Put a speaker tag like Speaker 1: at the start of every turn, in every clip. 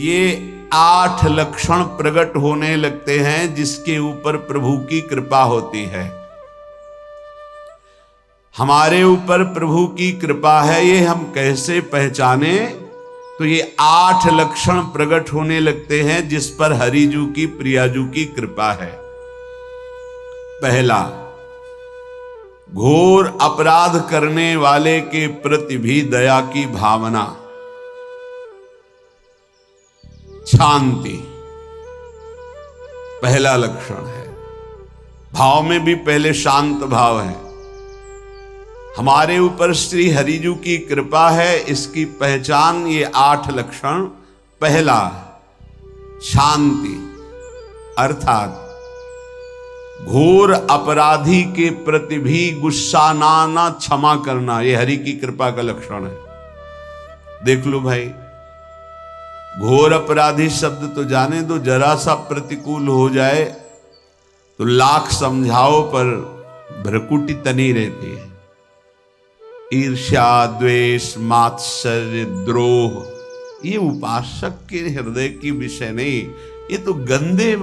Speaker 1: ये 8 लक्षण प्रकट होने लगते हैं जिसके ऊपर प्रभु की कृपा होती है। हमारे ऊपर प्रभु की कृपा है, ये हम कैसे पहचाने? तो ये 8 लक्षण प्रकट होने लगते हैं जिस पर हरिजू की प्रियाजू की कृपा है। पहला, घोर अपराध करने वाले के प्रति भी दया की भावना, शांति पहला लक्षण है। भाव में भी पहले शांत भाव है। हमारे ऊपर श्री हरिजू की कृपा है, इसकी पहचान ये 8 लक्षण। पहला, शांति, अर्थात घोर अपराधी के प्रति भी गुस्सा ना क्षमा करना, ये हरि की कृपा का लक्षण है। देख लो भाई, घोर अपराधी शब्द तो जाने दो, जरा सा प्रतिकूल हो जाए तो लाख समझाओ पर भ्रकुटी तनी रहती है। ईर्ष्या, द्वेष, मात्सर्य, द्रोह, ये उपासक के हृदय की विषय नहीं, ये तो गंदे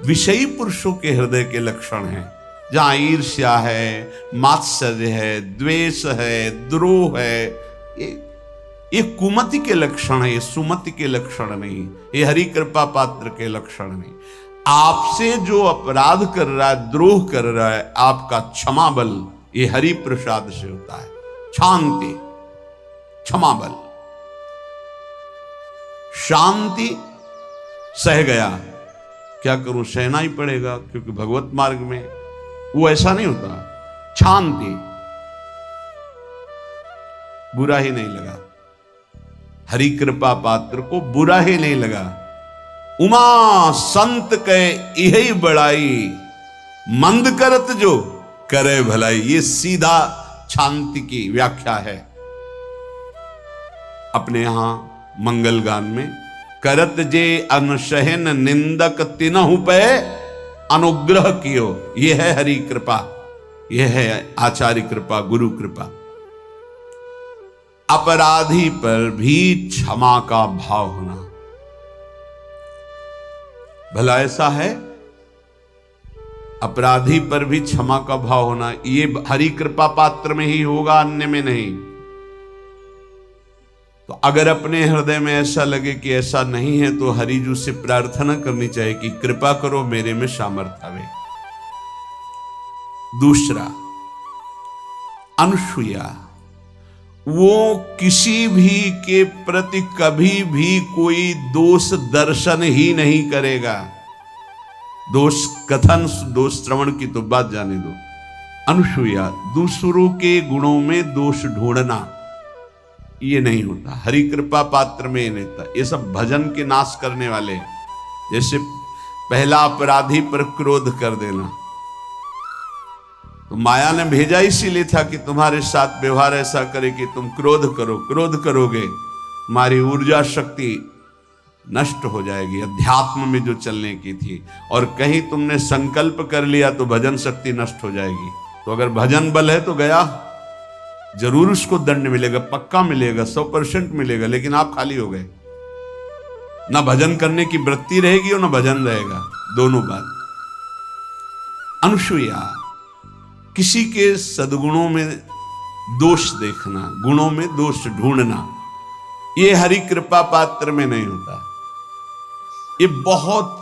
Speaker 1: विषयी पुरुषों के हृदय के लक्षण हैं। जहां ईर्ष्या है, मात्सर्य है, द्वेष है, द्रोह है, ये कुमति के लक्षण है, ये सुमति के लक्षण नहीं, ये हरि कृपा पात्र के लक्षण नहीं। आपसे जो अपराध कर रहा है, द्रोह कर रहा है, आपका क्षमा बल ये हरि प्रसाद से होता है। शांति, क्षमा बल, शांति, सह गया, क्या करूं, सहना ही पड़ेगा क्योंकि भगवत मार्ग में वो ऐसा नहीं होता। शांति, बुरा ही नहीं लगा, हरि कृपा पात्र को बुरा ही नहीं लगा। उमा संत के यही बड़ाई, मंद करत जो करे भलाई, ये सीधा शांति की व्याख्या है। अपने यहां मंगल गान में, करत जे अनसहन निंदक तिनहु पे अनुग्रह कियो, यह है हरि कृपा, यह है आचार्य कृपा, गुरु कृपा। अपराधी पर भी क्षमा का भाव होना, भला ऐसा है, अपराधी पर भी क्षमा का भाव होना, ये हरि कृपा पात्र में ही होगा, अन्य में नहीं। तो अगर अपने हृदय में ऐसा लगे कि ऐसा नहीं है तो हरिजू से प्रार्थना करनी चाहिए कि कृपा करो, मेरे में सामर्थ्य आवे। दूसरा, अनुसूया, वो किसी भी के प्रति कभी भी कोई दोष दर्शन ही नहीं करेगा। दोष कथन, दोष श्रवण की तो बात जाने दो। अनुसूया, दूसरों के गुणों में दोष ढूंढना, ये नहीं होता, हरि कृपा पात्र में ये नहीं होता। ये सब भजन के नाश करने वाले, जैसे पहला अपराधी पर क्रोध कर देना, तो माया ने भेजा इसीलिए था कि तुम्हारे साथ व्यवहार ऐसा करे कि तुम क्रोध करो, क्रोध करोगे तुम्हारी ऊर्जा शक्ति नष्ट हो जाएगी, अध्यात्म में जो चलने की थी, और कहीं तुमने संकल्प कर लिया तो भजन शक्ति नष्ट हो जाएगी। तो अगर भजन बल है तो गया, जरूर उसको दंड मिलेगा, पक्का मिलेगा, 100% मिलेगा, लेकिन आप खाली हो गए, ना भजन करने की वृत्ति रहेगी और ना भजन रहेगा, दोनों बात। अनुसूया, किसी के सद्गुणों में दोष देखना, गुणों में दोष ढूंढना, ये हरि कृपा पात्र में नहीं होता। ये बहुत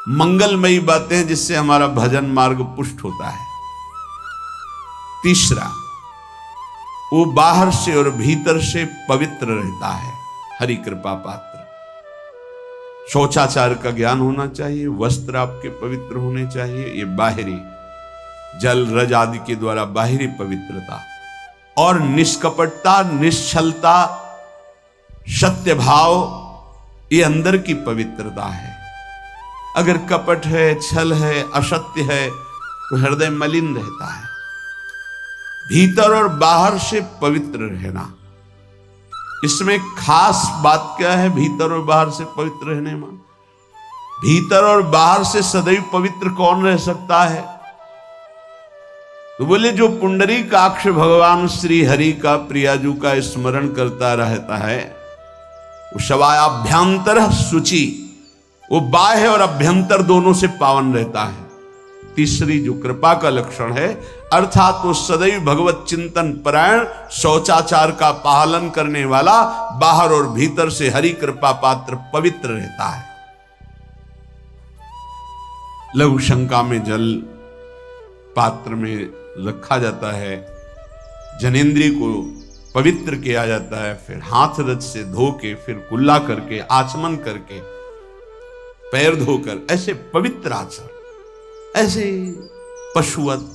Speaker 1: मंगलमयी बातें हैं जिससे हमारा भजन मार्ग पुष्ट होता है। तीसरा, वो बाहर से और भीतर से पवित्र रहता है, हरि कृपा पात्र। शौचाचार का ज्ञान होना चाहिए, वस्त्र आपके पवित्र होने चाहिए, ये बाहरी जल रज आदि के द्वारा बाहरी पवित्रता, और निष्कपटता, निश्चलता, सत्य भाव, ये अंदर की पवित्रता है। अगर कपट है, छल है, असत्य है तो हृदय मलिन रहता है। भीतर और बाहर से पवित्र रहना, इसमें खास बात क्या है? भीतर और बाहर से पवित्र रहने में, भीतर और बाहर से सदैव पवित्र कौन रह सकता है? तो बोले जो पुंडरीकाक्ष भगवान श्री हरि का, प्रियाजू का स्मरण करता रहता है, शवायाभ्यंतर शुचि, वो बाह्य और अभ्यंतर दोनों से पावन रहता है। तीसरी जो कृपा का लक्षण है, अर्थात वो सदैव भगवत चिंतन परायण, शौचाचार का पालन करने वाला, बाहर और भीतर से हरि कृपा पात्र पवित्र रहता है। लघु शंका में जल पात्र में रखा जाता है, जनेंद्रिय को पवित्र किया जाता है, फिर हाथ रज से धो के, फिर कुल्ला करके, आचमन करके, पैर धोकर, ऐसे पवित्र आचरण, ऐसे पशुवत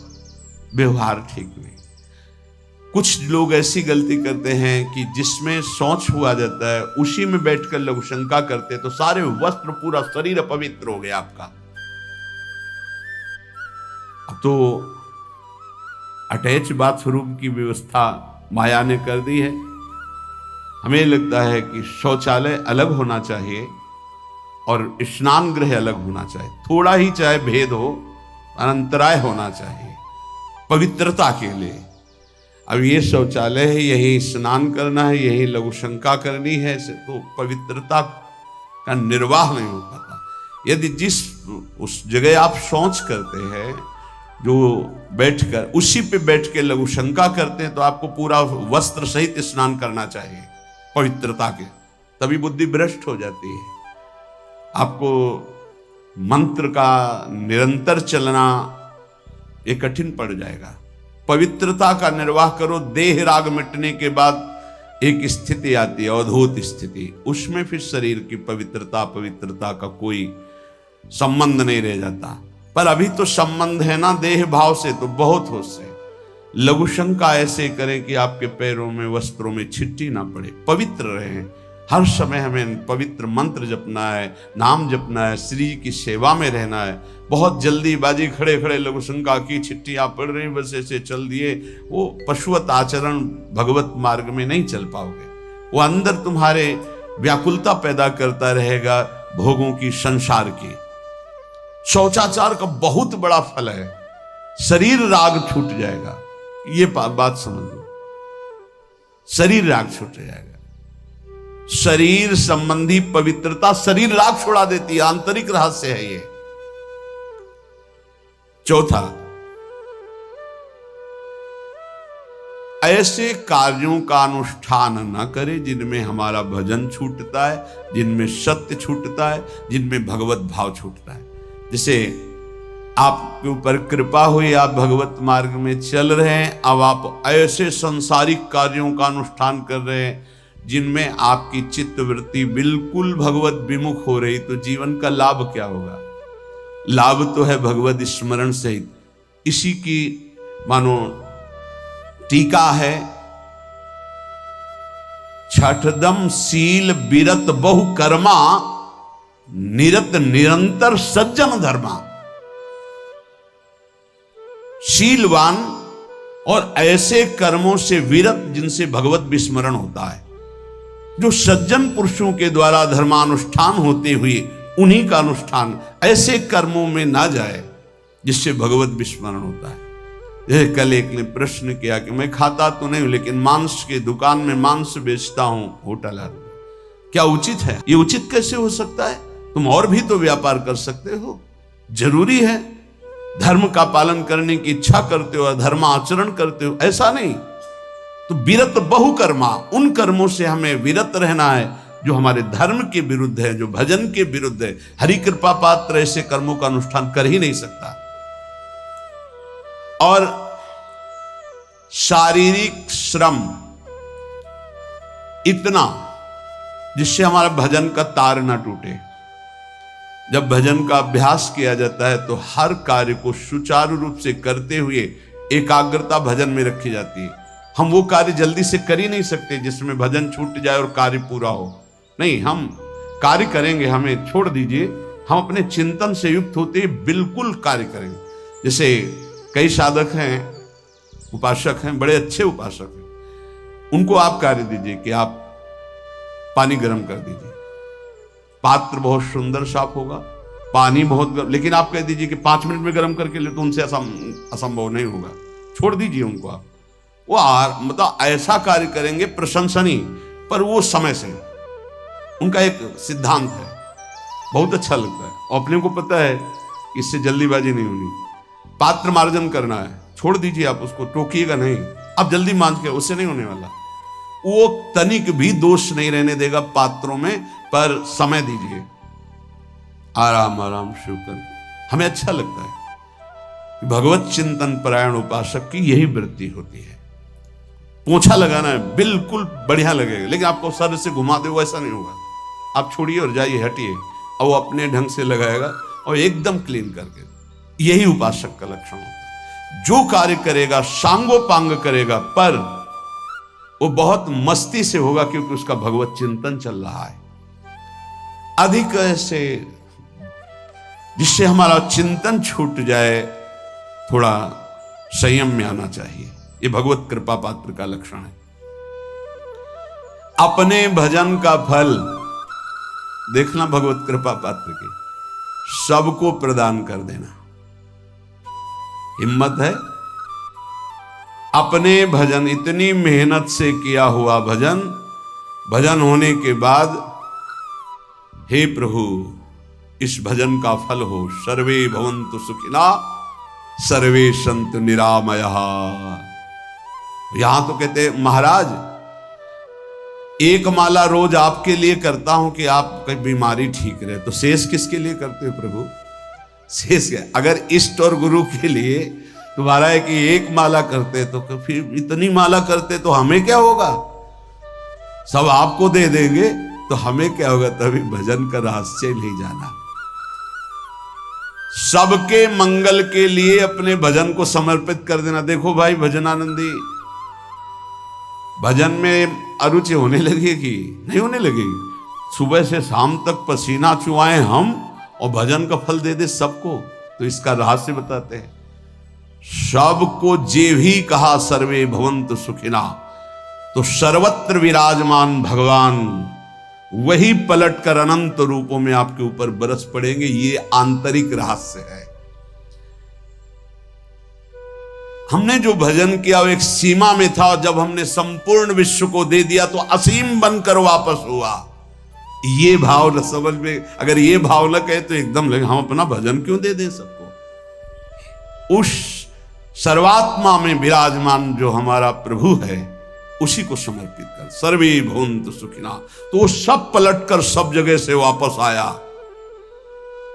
Speaker 1: व्यवहार ठीक नहीं। कुछ लोग ऐसी गलती करते हैं कि जिसमें शौच हुआ जाता है उसी में बैठकर लघु शंका करते, तो सारे वस्त्र, पूरा शरीर अपवित्र हो गया आपका। अब तो अटैच बाथरूम की व्यवस्था माया ने कर दी है। हमें लगता है कि शौचालय अलग होना चाहिए और स्नान गृह अलग होना चाहिए, थोड़ा ही चाहे भेद हो, अंतराय होना चाहिए पवित्रता के लिए। अब ये शौचालय है, यही स्नान करना है, यही लघु शंका करनी है, तो पवित्रता का निर्वाह नहीं हो पाता। यदि जिस उस जगह आप शौच करते हैं, जो बैठकर उसी पे बैठ के लघु शंका करते हैं, तो आपको पूरा वस्त्र सहित स्नान करना चाहिए पवित्रता के, तभी बुद्धि भ्रष्ट हो जाती है। आपको मंत्र का निरंतर चलना ये कठिन पड़ जाएगा। पवित्रता का निर्वाह करो। देह राग मिटने के बाद एक स्थिति आती है, अवधूत स्थिति, उसमें फिर शरीर की पवित्रता का कोई संबंध नहीं रह जाता। पर अभी तो संबंध है ना देह भाव से, तो बहुत होश से लघु शंका ऐसे करें कि आपके पैरों में, वस्त्रों में छिट्टी ना पड़े, पवित्र रहें। हर समय हमें पवित्र मंत्र जपना है, नाम जपना है, श्री की सेवा में रहना है। बहुत जल्दीबाजी खड़े खड़े लघु शंका की, छिट्टियां पड़ रही, बस ऐसे चल दिए, वो पशुवत आचरण भगवत मार्ग में नहीं चल पाओगे। वो अंदर तुम्हारे व्याकुलता पैदा करता रहेगा, भोगों की, संसार की। शौचाचार का बहुत बड़ा फल है, शरीर राग छूट जाएगा। ये बात समझ लो, शरीर राग छूट जाएगा। शरीर संबंधी पवित्रता शरीर राग छुड़ा देती है, आंतरिक रहस्य है ये। चौथा, ऐसे कार्यों का अनुष्ठान न करे जिनमें हमारा भजन छूटता है, जिनमें सत्य छूटता है, जिनमें भगवत भाव छूटता है। जैसे आपके ऊपर कृपा हुई, आप भगवत मार्ग में चल रहे हैं, अब आप ऐसे संसारिक कार्यों का अनुष्ठान कर रहे हैं जिनमें आपकी चित्तवृत्ति बिल्कुल भगवत विमुख हो रही, तो जीवन का लाभ क्या होगा? लाभ तो है भगवत स्मरण सहित। इसी की मानो टीका है, छठदम शील बिरत बहु कर्मा, निरत निरंतर सज्जन धर्मा। शीलवान और ऐसे कर्मों से विरत जिनसे भगवत विस्मरण होता है, जो सज्जन पुरुषों के द्वारा धर्मानुष्ठान होते हुए उन्हीं का अनुष्ठान, ऐसे कर्मों में ना जाए जिससे भगवत विस्मरण होता है। जैसे कल एक ने प्रश्न किया कि मैं खाता तो नहीं हूं, लेकिन मांस के दुकान में मांस बेचता हूं, होटल है, क्या उचित है? ये उचित कैसे हो सकता है? तुम और भी तो व्यापार कर सकते हो। जरूरी है धर्म का पालन करने की इच्छा करते हो, धर्म आचरण करते हो, ऐसा नहीं। तो विरत बहु कर्मा, उन कर्मों से हमें विरत रहना है जो हमारे धर्म के विरुद्ध है, जो भजन के विरुद्ध है। हरि कृपा पात्र ऐसे कर्मों का अनुष्ठान कर ही नहीं सकता। और शारीरिक श्रम इतना जिससे हमारा भजन का तार ना टूटे। जब भजन का अभ्यास किया जाता है तो हर कार्य को सुचारू रूप से करते हुए एकाग्रता भजन में रखी जाती है। हम वो कार्य जल्दी से कर ही नहीं सकते जिसमें भजन छूट जाए और कार्य पूरा हो। नहीं, हम कार्य करेंगे, हमें छोड़ दीजिए, हम अपने चिंतन से युक्त होते ही बिल्कुल कार्य करेंगे। जैसे कई साधक हैं, उपासक हैं, बड़े अच्छे उपासक हैं, उनको आप कार्य दीजिए कि आप पानी गर्म कर दीजिए, पात्र बहुत सुंदर साफ होगा, पानी बहुत गर्म, लेकिन आप कह दीजिए कि 5 मिनट में गर्म करके ले, तो उनसे असंभव नहीं होगा। छोड़ दीजिए उनको आप, वो मतलब ऐसा कार्य करेंगे प्रशंसनीय, पर वो समय से उनका एक सिद्धांत है, बहुत अच्छा लगता है। और अपने को पता है कि इससे जल्दीबाजी नहीं होनी, पात्र मार्जन करना है, छोड़ दीजिए, आप उसको टोकिएगा नहीं, आप जल्दी मांझ के, उससे नहीं होने वाला। वो तनिक भी दोष नहीं रहने देगा पात्रों में, पर समय दीजिए, आराम आराम शुरू कर। हमें अच्छा लगता है कि भगवत चिंतन परायण उपासक की यही वृत्ति होती है। पोछा लगाना है, बिल्कुल बढ़िया लगेगा, लेकिन आपको सर से घुमा दे वैसा नहीं होगा। आप छोड़िए और जाइए, हटिए, और वो अपने ढंग से लगाएगा और एकदम क्लीन करके। यही उपासक का लक्षण होता है। जो कार्य करेगा सांगोपांग करेगा, पर वो बहुत मस्ती से होगा, क्योंकि उसका भगवत चिंतन चल रहा है। अधिक ऐसे जिससे हमारा चिंतन छूट जाए, थोड़ा संयम में आना चाहिए। ये भगवत कृपा पात्र का लक्षण है। अपने भजन का फल देखना, भगवत कृपा पात्र के सबको प्रदान कर देना। हिम्मत है, अपने भजन, इतनी मेहनत से किया हुआ भजन, भजन होने के बाद, हे प्रभु इस भजन का फल हो, सर्वे भवन्तु सुखिना सर्वे सन्तु निरामयः। यहां तो कहते महाराज, एक माला रोज आपके लिए करता हूं कि आपकी बीमारी ठीक रहे, तो शेष किसके लिए करते हो प्रभु? शेष क्या? अगर इष्ट और गुरु के लिए तुम्हारा है कि एक माला करते, तो फिर इतनी माला करते तो हमें क्या होगा? सब आपको दे देंगे तो हमें क्या होगा? तभी भजन का रहस्य नहीं जाना। सबके मंगल के लिए अपने भजन को समर्पित कर देना। देखो भाई भजनानंदी, भजन में अरुचि होने लगेगी? नहीं होने लगेगी। सुबह से शाम तक पसीना चुआए हम और भजन का फल दे दे सबको, तो इसका रहस्य बताते हैं। सबको जे भी कहा सर्वे भवन्तु सुखिना, तो सर्वत्र विराजमान भगवान वही पलटकर अनंत रूपों में आपके ऊपर बरस पड़ेंगे। ये आंतरिक रहस्य है। हमने जो भजन किया वो एक सीमा में था, और जब हमने संपूर्ण विश्व को दे दिया तो असीम बनकर वापस हुआ। ये भाव न समझ में, अगर ये भाव न कहे तो एकदम लगे हम अपना भजन क्यों दे दें सबको। उस सर्वात्मा में विराजमान जो हमारा प्रभु है, उसी को समर्पित कर। सर्वे भवन्तु सुखिना, तो वो सब पलटकर सब जगह से वापस आया,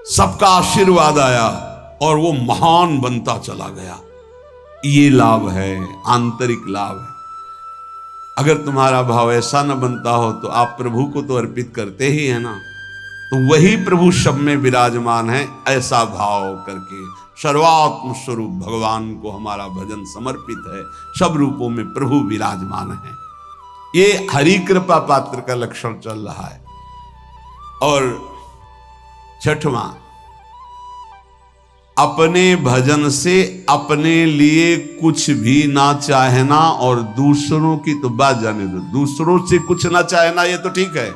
Speaker 1: सबका आशीर्वाद आया और वो महान बनता चला गया। ये लाभ है, आंतरिक लाभ है। अगर तुम्हारा भाव ऐसा न बनता हो तो आप प्रभु को तो अर्पित करते ही है ना, तो वही प्रभु सब में विराजमान है। ऐसा भाव करके सर्वात्म स्वरूप भगवान को हमारा भजन समर्पित है। सब रूपों में प्रभु विराजमान है। ये हरि कृपा पात्र का लक्षण चल रहा है। और छठवां, अपने भजन से अपने लिए कुछ भी ना चाहना, और दूसरों की तो बात जाने दो, दूसरों से कुछ ना चाहना ये तो ठीक है।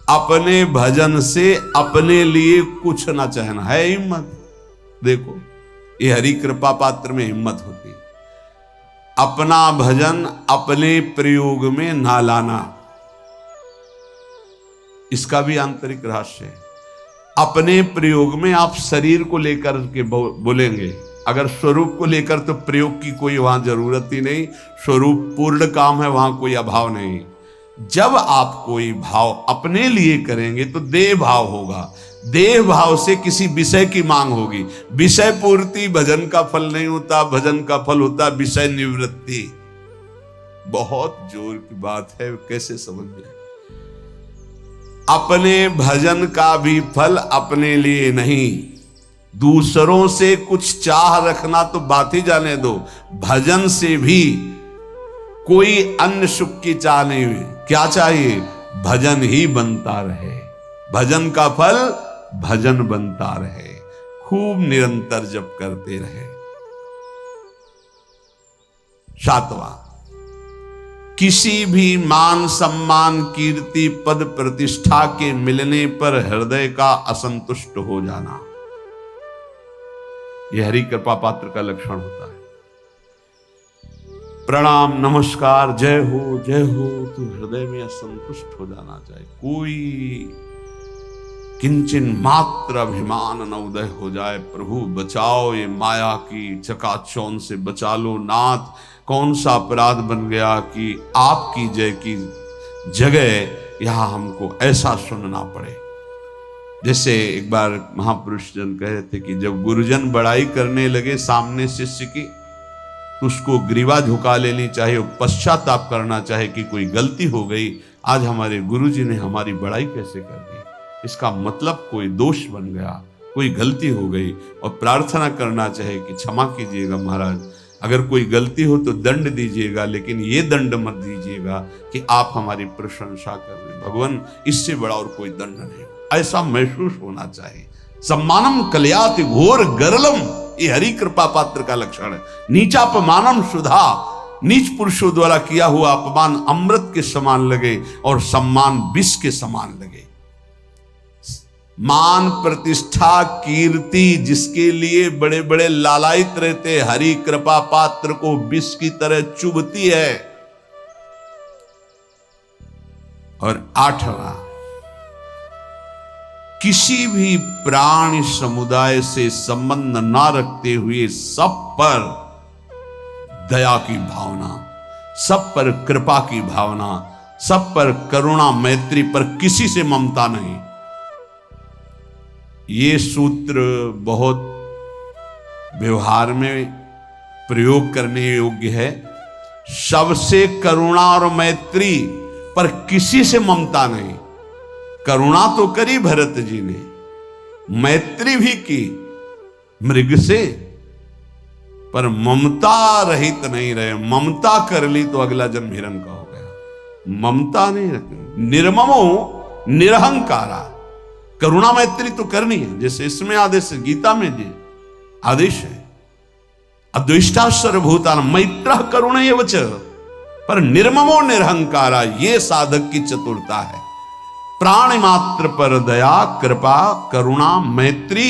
Speaker 1: अपने भजन से अपने लिए कुछ ना चाहना है हिम्मत। देखो ये हरि कृपा पात्र में हिम्मत होती। अपना भजन अपने प्रयोग में ना लाना, इसका भी आंतरिक रहस्य है। अपने प्रयोग में आप शरीर को लेकर के बोलेंगे, अगर स्वरूप को लेकर तो प्रयोग की कोई वहां जरूरत ही नहीं। स्वरूप पूर्ण काम है, वहां कोई अभाव नहीं। जब आप कोई भाव अपने लिए करेंगे तो देह भाव होगा। देह भाव से किसी विषय की मांग होगी। विषय पूर्ति भजन का फल नहीं होता, भजन का फल होता विषय निवृत्ति। बहुत जोर की बात है, कैसे समझ में? अपने भजन का भी फल अपने लिए नहीं, दूसरों से कुछ चाह रखना तो बात ही जाने दो। भजन से भी कोई अन्य सुख की चाह नहीं हुई। क्या चाहिए? भजन ही बनता रहे, भजन का फल भजन बनता रहे, खूब निरंतर जप करते रहे। सातवां, किसी भी मान सम्मान कीर्ति पद प्रतिष्ठा के मिलने पर हृदय का असंतुष्ट हो जाना, यह हरि कृपा पात्र का लक्षण होता है। प्रणाम नमस्कार जय हो तो हृदय में असंतुष्ट हो जाना चाहिए। कोई किंचन मात्र अभिमान न उदय हो जाए। प्रभु बचाओ, ये माया की चकाचौंध से बचा लो नाथ। कौन सा अपराध बन गया कि आपकी जय की जगह यहां हमको ऐसा सुनना पड़े। जैसे एक बार महापुरुष जन कह रहे थे कि जब गुरुजन बड़ाई करने लगे सामने शिष्य की, तो उसको ग्रीवा झुका लेनी चाहिए और पश्चाताप करना चाहिए कि कोई गलती हो गई, आज हमारे गुरुजी ने हमारी बड़ाई कैसे कर दी। इसका मतलब कोई दोष बन गया, कोई गलती हो गई, और प्रार्थना करना चाहिए कि क्षमा कीजिएगा महाराज, अगर कोई गलती हो तो दंड दीजिएगा, लेकिन ये दंड मत दीजिएगा कि आप हमारी प्रशंसा कर रहे। भगवान, इससे बड़ा और कोई दंड नहीं हो, ऐसा महसूस होना चाहिए। सम्मानम कल्याति घोर गरलम, ये हरि कृपा पात्र का लक्षण है। नीचापमानम सुधा, नीच पुरुषों द्वारा किया हुआ अपमान अमृत के समान लगे और सम्मान विष के समान लगे। मान प्रतिष्ठा कीर्ति जिसके लिए बड़े बड़े लालायित रहते, हरि कृपा पात्र को विष की तरह चुभती है। और 8वां, किसी भी प्राणी समुदाय से संबंध ना रखते हुए सब पर दया की भावना, सब पर कृपा की भावना, सब पर करुणा मैत्री, पर किसी से ममता नहीं। ये सूत्र बहुत व्यवहार में प्रयोग करने योग्य है। सबसे करुणा और मैत्री, पर किसी से ममता नहीं। करुणा तो करी भरत जी ने, मैत्री भी की मृग से, पर ममता रहित नहीं रहे। ममता कर ली तो अगला जन्म हिरण का हो गया। ममता नहीं रखी। निर्ममो निरहंकारा, करुणा मैत्री तो करनी है, जैसे इसमें आदेश है, गीता में जी आदेश है, अद्वेष्टा सर्वभूतानां मैत्रः करुणैव च, पर निर्ममो निरहंकारा, ये साधक की चतुरता है। प्राणी मात्र पर दया कृपा करुणा मैत्री,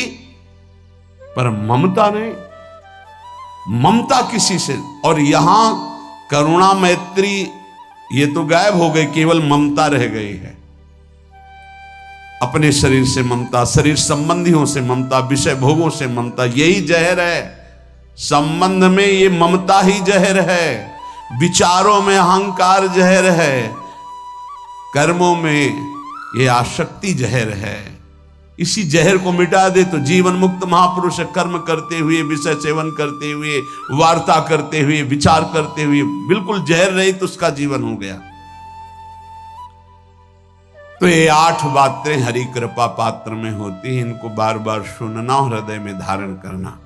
Speaker 1: पर ममता नहीं। ममता किसी से, और यहां करुणा मैत्री ये तो गायब हो गई, केवल ममता रह गई है। अपने शरीर से ममता, शरीर संबंधियों से ममता, विषय भोगों से ममता, यही जहर है। संबंध में ये ममता ही जहर है, विचारों में अहंकार जहर है, कर्मों में ये आसक्ति जहर है। इसी जहर को मिटा दे तो जीवन मुक्त महापुरुष कर्म करते हुए, विषय सेवन करते हुए, वार्ता करते हुए, विचार करते हुए, बिल्कुल जहर रहित उसका जीवन हो गया। तो ये 8 बातें हरि कृपा पात्र में होती हैं, इनको बार बार सुनना, हृदय में धारण करना।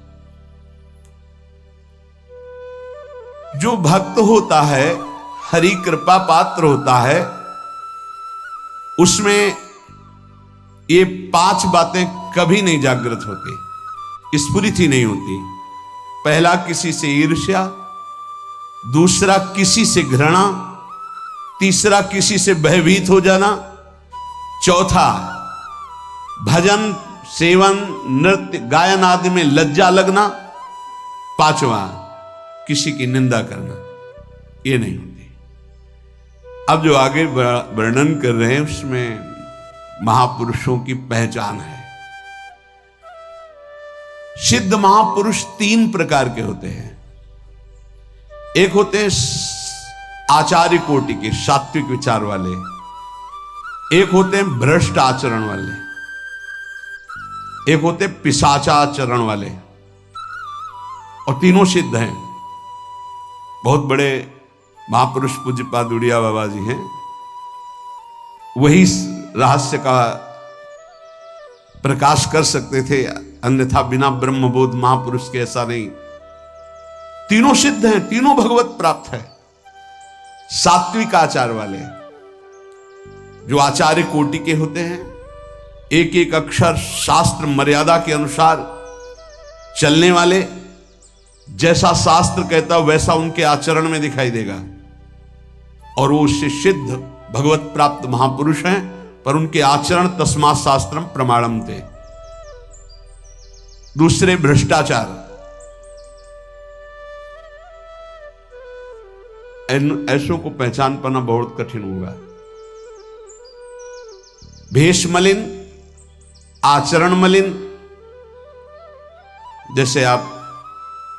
Speaker 1: जो भक्त होता है, हरि कृपा पात्र होता है, उसमें ये 5 बातें कभी नहीं जागृत होती, स्फुरित ही नहीं होती। पहला, किसी से ईर्ष्या, दूसरा किसी से घृणा, तीसरा किसी से भयभीत हो जाना, चौथा भजन सेवन नृत्य गायन आदि में लज्जा लगना, 5वां किसी की निंदा करना, ये नहीं होती। अब जो आगे वर्णन कर रहे हैं उसमें महापुरुषों की पहचान है। सिद्ध महापुरुष 3 प्रकार के होते हैं। एक होते हैं आचार्य कोटि के, सात्विक विचार वाले, एक होते हैं भ्रष्ट आचरण वाले, एक होते पिशाचाचरण वाले, और तीनों सिद्ध हैं। बहुत बड़े महापुरुष पूज्यपाद उड़िया बाबा जी हैं, वही रहस्य का प्रकाश कर सकते थे, अन्यथा बिना ब्रह्मबोध महापुरुष के ऐसा नहीं। तीनों सिद्ध हैं, तीनों भगवत प्राप्त है। सात्विक आचार वाले, जो आचार्य कोटि के होते हैं, एक एक अक्षर शास्त्र मर्यादा के अनुसार चलने वाले, जैसा शास्त्र कहता वैसा उनके आचरण में दिखाई देगा, और वो उससे सिद्ध भगवत प्राप्त महापुरुष हैं, पर उनके आचरण तस्मात् शास्त्रम प्रमाणम थे। दूसरे भ्रष्टाचार, ऐसों को पहचान पाना बहुत कठिन होगा। भेष मलिन, आचरण मलिन। जैसे आप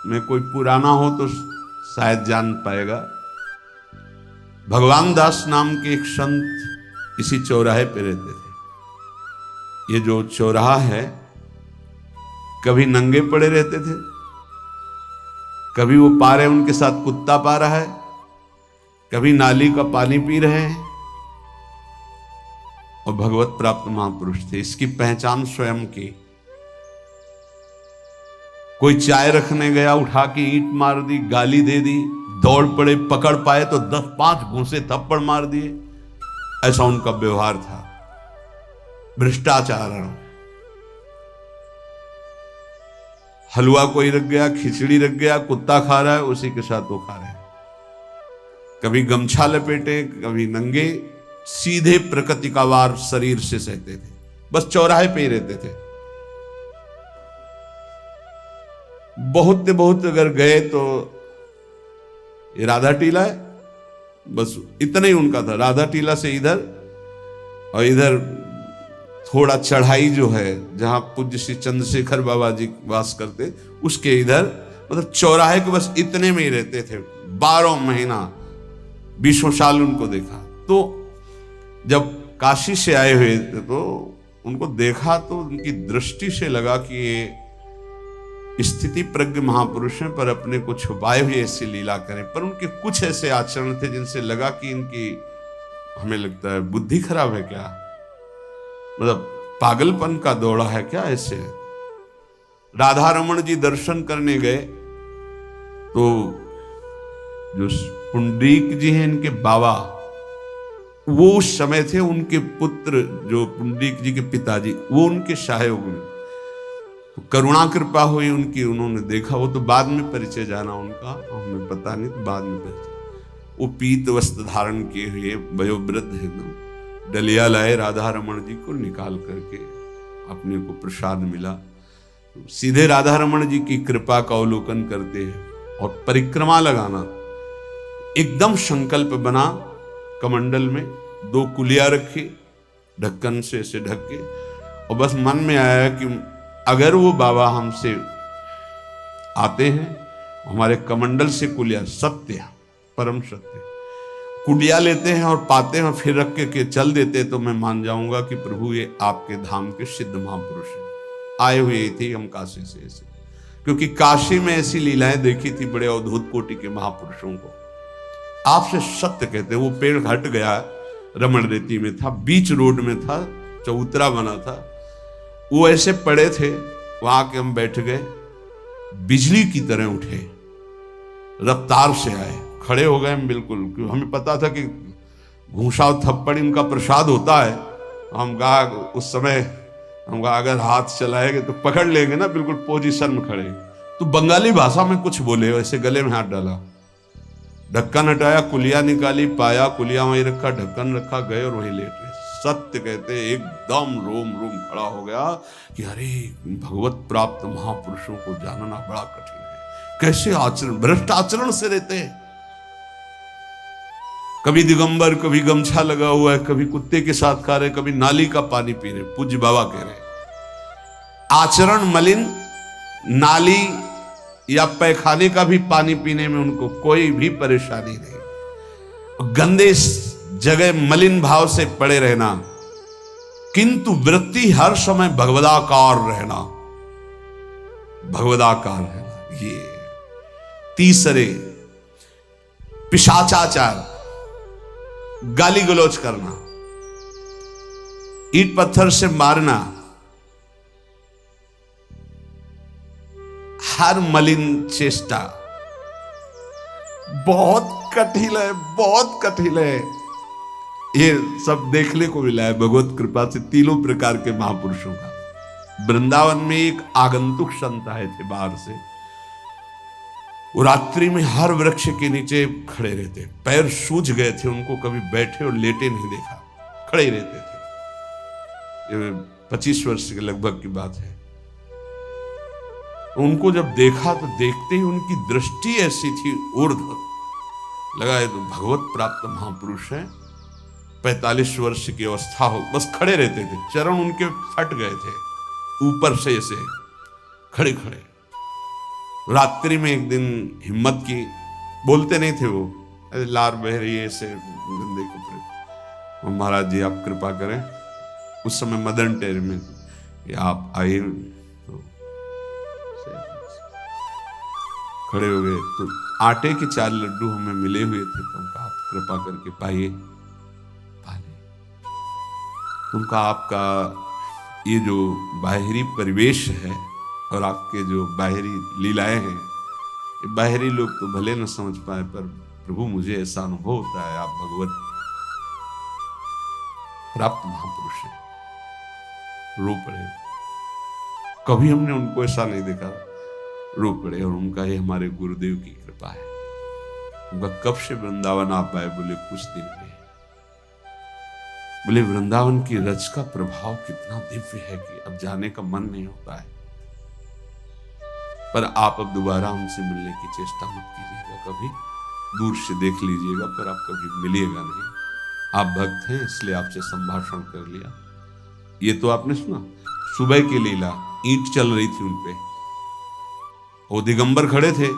Speaker 1: में कोई पुराना हो तो शायद जान पाएगा, भगवान दास नाम के एक संत इसी चौराहे पे रहते थे। ये जो चौराहा है, कभी नंगे पड़े रहते थे, कभी वो पा रहे उनके साथ कुत्ता पा रहा है, कभी नाली का पानी पी रहे हैं, और भगवत प्राप्त महापुरुष थे। इसकी पहचान स्वयं की। कोई चाय रखने गया, उठा के ईंट मार दी, गाली दे दी, दौड़ पड़े, पकड़ पाए तो 10-5 घूंसे थप्पड़ मार दिए। ऐसा उनका व्यवहार था, भ्रष्टाचार। हलवा कोई रख गया, खिचड़ी रख गया, कुत्ता खा रहा है, उसी के साथ वो खा रहे हैं। कभी गमछा लपेटे, कभी नंगे, सीधे प्रकृति का वार शरीर से सहते थे। बस चौराहे पे ही रहते थे। बहुत अगर गए तो ये राधा टीला है, बस इतना ही उनका था। राधा टीला से इधर, और इधर थोड़ा चढ़ाई जो है जहां पूज्य श्री चंद्रशेखर बाबा जी वास करते, उसके इधर, मतलब चौराहे के बस इतने में ही रहते थे 12 महीना, 20 साल उनको देखा। तो जब काशी से आए हुए थे तो उनको देखा तो उनकी दृष्टि से लगा कि ये स्थिति प्रज्ञ महापुरुष हैं, पर अपने को छुपाए हुए ऐसी लीला करें। पर उनके कुछ ऐसे आचरण थे जिनसे लगा कि इनकी, हमें लगता है, बुद्धि खराब है क्या, मतलब पागलपन का दौड़ा है क्या। ऐसे राधा रमण जी दर्शन करने गए तो जो पुंडरीक जी हैं, इनके बाबा, वो उस समय थे, उनके पुत्र जो पुंडरीक जी के पिताजी, वो उनके सहायक में। तो करुणा कृपा हुई उनकी, उन्होंने देखा। वो तो बाद में परिचय जाना उनका, हमें पता नहीं, तो बाद में परिचय। वो पीत वस्त्र धारण किए हुए वयोवृद्ध है, डलिया लाए, राधा रमण जी को निकाल करके अपने को प्रसाद मिला। तो सीधे राधा रमण जी की कृपा का अवलोकन करते हैं और परिक्रमा लगाना। एकदम संकल्प बना, कमंडल में 2 कुलिया रखी, ढक्कन से ऐसे ढक के, और बस मन में आया कि अगर वो बाबा हमसे आते हैं, हमारे कमंडल से कुलिया, सत्य, परम सत्य, कुलिया लेते हैं और पाते हैं और फिर रख के चल देते, तो मैं मान जाऊंगा कि प्रभु ये आपके धाम के सिद्ध महापुरुष हैं, आए हुए थे हम काशी से ऐसे। क्योंकि काशी में ऐसी लीलाएं देखी थी बड़े अवधूत कोटि के महापुरुषों को। आपसे सत्य कहते हैं, वो पेड़ हट गया, रमण रेती में था, बीच रोड में था, चबूतरा बना था, वो ऐसे पड़े थे, वहां के हम बैठ गए, बिजली की तरह उठे, रफ्तार से आए, खड़े हो गए हम बिल्कुल, क्योंकि हमें पता था कि घूंसा और थप्पड़ इनका प्रसाद होता है। हम कहा उस समय, हम कहा अगर हाथ चलाएंगे तो पकड़ लेंगे ना, बिल्कुल पोजीशन में खड़े। तो बंगाली भाषा में कुछ बोले, वैसे गले में हाथ डाला, ढक्कन हटाया, कुलिया निकाली, पाया, कुलिया वहीं रखा, ढक्कन रखा, गए और वहीं लेट गए। सत्य कहते एकदम रोम रोम खड़ा हो गया कि अरे भगवत प्राप्त महापुरुषों को जानना बड़ा कठिन है, कैसे आचरण, भ्रष्ट आचरण से रहते हैं। कभी दिगंबर, कभी गमछा लगा हुआ है, कभी कुत्ते के साथ खा रहे, कभी नाली का पानी पी रहे। पूज्य बाबा कह रहे आचरण मलिन, नाली या पैखाने का भी पानी पीने में उनको कोई भी परेशानी नहीं, गंदे जगह मलिन भाव से पड़े रहना, किंतु वृत्ति हर समय भगवदाकार रहना, भगवदाकार रहना। ये तीसरे, पिशाचाचार, गाली गलौज करना, ईंट पत्थर से मारना, हर मलिन चेष्टा बहुत कठिन है, बहुत कठिन है। ये सब देखने को मिला है भगवत कृपा से तीनों प्रकार के महापुरुषों का। वृंदावन में एक आगंतुक संत आए थे बाहर से, वो रात्रि में हर वृक्ष के नीचे खड़े रहते, पैर सूज गए थे उनको, कभी बैठे और लेटे नहीं देखा, खड़े रहते थे। ये 25 वर्ष के लगभग की बात है। उनको जब देखा तो देखते ही उनकी दृष्टि ऐसी थी ऊर्ध्व, लगा ये तो भगवत प्राप्त महापुरुष है। 45 वर्ष की अवस्था हो, बस खड़े रहते थे, चरण उनके फट गए थे ऊपर से ऐसे खड़े खड़े। रात्रि में एक दिन हिम्मत की, बोलते नहीं थे वो, लार बह रही है ऐसे गंदे कपड़े, महाराज जी आप कृपा करें। उस समय मदन टेर में कि आप आइए, तो खड़े हो गए। तो आटे के 4 लड्डू हमें मिले हुए थे, तो उनका आप कृपा करके पाइए, पाले। उनका आपका ये जो बाहरी परिवेश है और आपके जो बाहरी लीलाएं हैं, ये बाहरी लोग तो भले न समझ पाए, पर प्रभु मुझे ऐसा अनुभव होता है आप भगवत प्राप्त महापुरुष हैं। रो पड़े, कभी हमने उनको ऐसा नहीं देखा, रो पड़े। और उनका ये हमारे गुरुदेव की कृपा है। उनका कब से वृंदावन आ पाए, बोले कुछ दिन में। बोले वृंदावन की रज का प्रभाव कितना दिव्य है कि अब जाने का मन नहीं होता है। पर आप अब दोबारा हमसे मिलने की चेष्टा मत कीजिएगा, कभी दूर से देख लीजिएगा, पर आप कभी मिलिएगा नहीं। आप भक्त हैं इसलिए आपसे संभाषण कर लिया। ये तो आपने सुना, सुबह की लीला, ईंट चल रही थी उनपे, वो दिगंबर खड़े थे,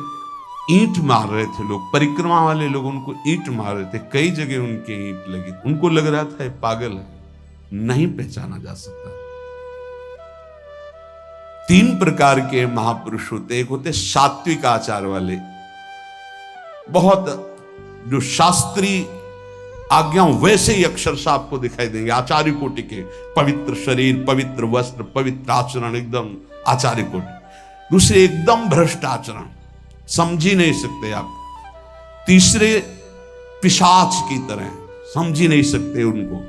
Speaker 1: ईंट मार रहे थे लोग, परिक्रमा वाले लोग उनको ईंट मार रहे थे, कई जगह उनके ईंट लगी। उनको लग रहा था ये पागल है, नहीं पहचाना जा सकता। 3 प्रकार के महापुरुष होते, एक होते सात्विक आचार वाले, बहुत जो शास्त्रीय आज्ञा वैसे ही अक्षरशः आपको दिखाई देंगे, आचार्य कोटि के, पवित्र शरीर, पवित्र वस्त्र, पवित्र आचरण, एकदम आचार्य कोटि। दूसरे एकदम भ्रष्ट आचरण, समझ ही नहीं सकते आप। तीसरे पिशाच की तरह, समझ ही नहीं सकते उनको।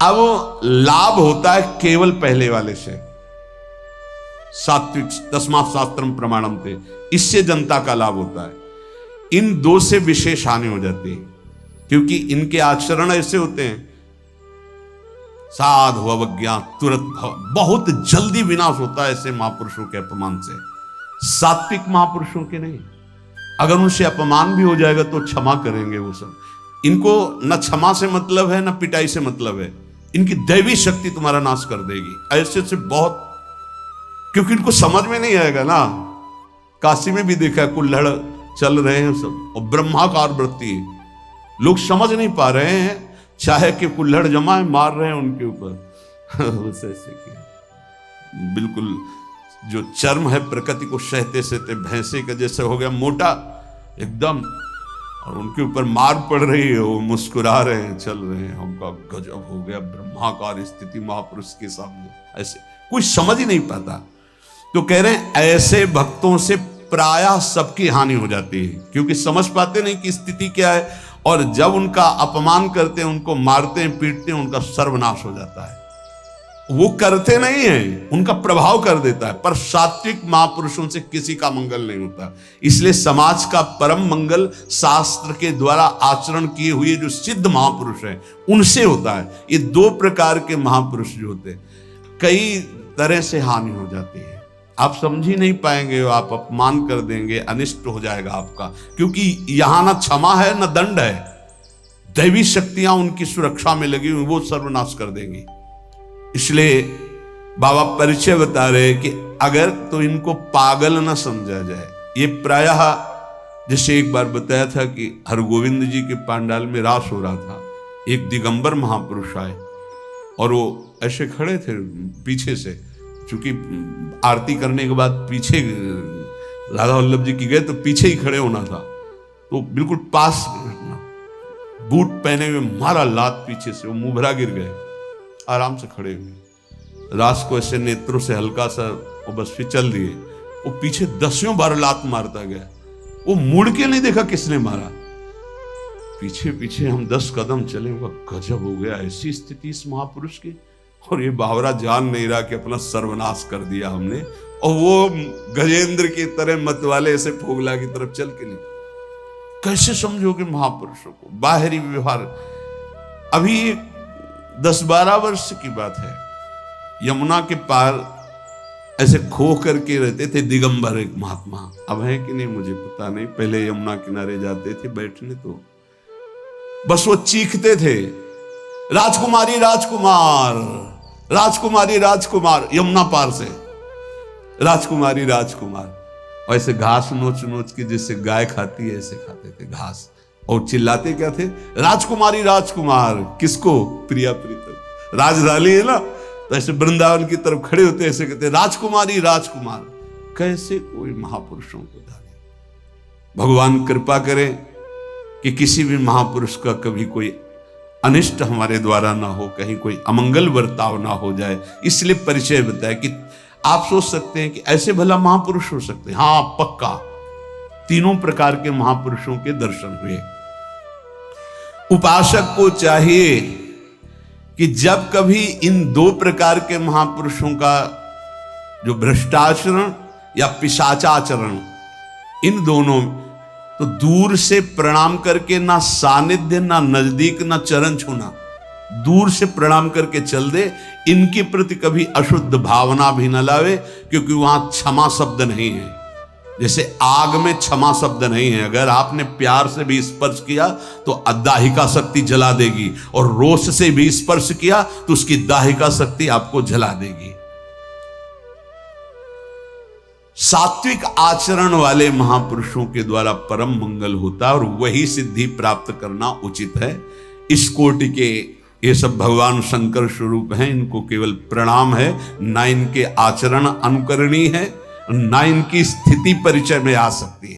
Speaker 1: अब लाभ होता है केवल पहले वाले से, सात्विक, तस्मात् शास्त्रम प्रमाणम थे, इससे जनता का लाभ होता है। इन 2 से विशेष हानि हो जाती है, क्योंकि इनके आचरण ऐसे होते हैं, साधु अवज्ञा तुरंत बहुत जल्दी विनाश होता है ऐसे महापुरुषों के अपमान से। सात्विक महापुरुषों के नहीं, अगर उनसे अपमान भी हो जाएगा तो क्षमा करेंगे वो सब। इनको न क्षमा से मतलब है, न पिटाई से मतलब है, इनकी दैवी शक्ति तुम्हारा नाश कर देगी। ऐसे से बहुत, क्योंकि इनको समझ में नहीं आएगा ना। काशी में भी देखा, कुल्हड़ चल रहे हैं सब, और ब्रह्माकार वृत्ति, लोग समझ नहीं पा रहे हैं, चाहे कि कुल्हड़ जमा मार रहे हैं उनके ऊपर। ऐसे किया, बिल्कुल जो चर्म है प्रकृति को सहते सहते भैंसे का जैसे हो गया मोटा एकदम, और उनके ऊपर मार पड़ रही है, वो मुस्कुरा रहे हैं, चल रहे हैं। हमका गजब हो गया, ब्रह्माकार स्थिति महापुरुष के सामने, ऐसे कोई समझ ही नहीं पाता। तो कह रहे हैं ऐसे भक्तों से प्रायः सबकी हानि हो जाती है, क्योंकि समझ पाते नहीं कि स्थिति क्या है, और जब उनका अपमान करते हैं, उनको मारते हैं, पीटते हैं, उनका सर्वनाश हो जाता है। वो करते नहीं है, उनका प्रभाव कर देता है, पर सात्विक महापुरुषों से किसी का मंगल नहीं होता। इसलिए समाज का परम मंगल शास्त्र के द्वारा आचरण किए हुए जो सिद्ध महापुरुष हैं उनसे होता है। ये 2 प्रकार के महापुरुष जो होते हैं, कई तरह से हानि हो जाती है, आप समझ ही नहीं पाएंगे, आप अपमान कर देंगे, अनिष्ट हो जाएगा आपका, क्योंकि यहां ना क्षमा है न दंड है, दैवी शक्तियां उनकी सुरक्षा में लगी हुई, वो सर्वनाश कर देंगी। इसलिए बाबा परिचय बता रहे कि अगर तो इनको पागल न समझा जाए। ये प्रायः जैसे एक बार बताया था कि हरगोविंद जी के पांडाल में रास हो रहा था, एक दिगंबर महापुरुष आए और वो ऐसे खड़े थे पीछे से, चूंकि आरती करने के बाद पीछे राधा वल्लभ जी की गए तो पीछे ही खड़े होना था, तो बिल्कुल पास बूट पहने हुए मारा लात पीछे से, वो मुंहभरा गिर गए, आराम से खड़े हुए, रास को ऐसे नेत्रों से हल्का सा वो बस फिचल दिए, वो पीछे 10 बार लात मारता गया, वो मुड़ के नहीं देखा किसने मारा, पीछे पीछे हम 10 कदम चले, गजब हो गया ऐसी स्थिति इस महापुरुष की। और ये बावरा जान नहीं रहा कि अपना सर्वनाश कर दिया हमने, और वो गजेंद्र की तरह मतवाले ऐसे फोगला की तरफ चल के नहीं। कैसे समझोगे महापुरुषों को, बाहरी व्यवहार। अभी 10-12 वर्ष की बात है, यमुना के पार ऐसे खो करके रहते थे। दिगंबर एक महात्मा, अब है कि नहीं मुझे पता नहीं, पहले यमुना किनारे जाते थे बैठने, तो बस वो चीखते थे, राजकुमारी राजकुमार, राजकुमारी राजकुमार, यमुना पार से राजकुमारी राजकुमार। ऐसे घास नोच नोच के जैसे गाय खाती है ऐसे खाते थे घास, और चिल्लाते क्या थे, राजकुमारी राजकुमार। किसको? प्रिया प्रीतम, राजधानी है ना, तो ऐसे वृंदावन की तरफ खड़े होते ऐसे कहते, राजकुमारी राजकुमार। कैसे कोई महापुरुषों को जाने। भगवान कृपा करें कि किसी भी महापुरुष का कभी कोई अनिष्ट हमारे द्वारा ना हो, कहीं कोई अमंगल बर्ताव ना हो जाए, इसलिए परिचय बताया कि आप सोच सकते हैं कि ऐसे भला महापुरुष हो सकते हैं। हाँ पक्का, तीनों प्रकार के महापुरुषों के दर्शन हुए। उपासक को चाहिए कि जब कभी इन दो प्रकार के महापुरुषों का जो भ्रष्टाचरण या पिशाचाचरण, इन दोनों, तो दूर से प्रणाम करके, ना सानिध्य ना नजदीक ना चरण छूना, दूर से प्रणाम करके चल दे। इनके प्रति कभी अशुद्ध भावना भी न लावे, क्योंकि वहां क्षमा शब्द नहीं है। जैसे आग में क्षमा शब्द नहीं है, अगर आपने प्यार से भी स्पर्श किया तो दाहिका शक्ति जला देगी, और रोष से भी स्पर्श किया तो उसकी दाहिका शक्ति आपको जला देगी। सात्विक आचरण वाले महापुरुषों के द्वारा परम मंगल होता है, और वही सिद्धि प्राप्त करना उचित है। इस कोटि के ये सब भगवान शंकर स्वरूप हैं, इनको केवल प्रणाम है, ना इनके आचरण अनुकरणीय है, ना इनकी स्थिति परिचय में आ सकती है।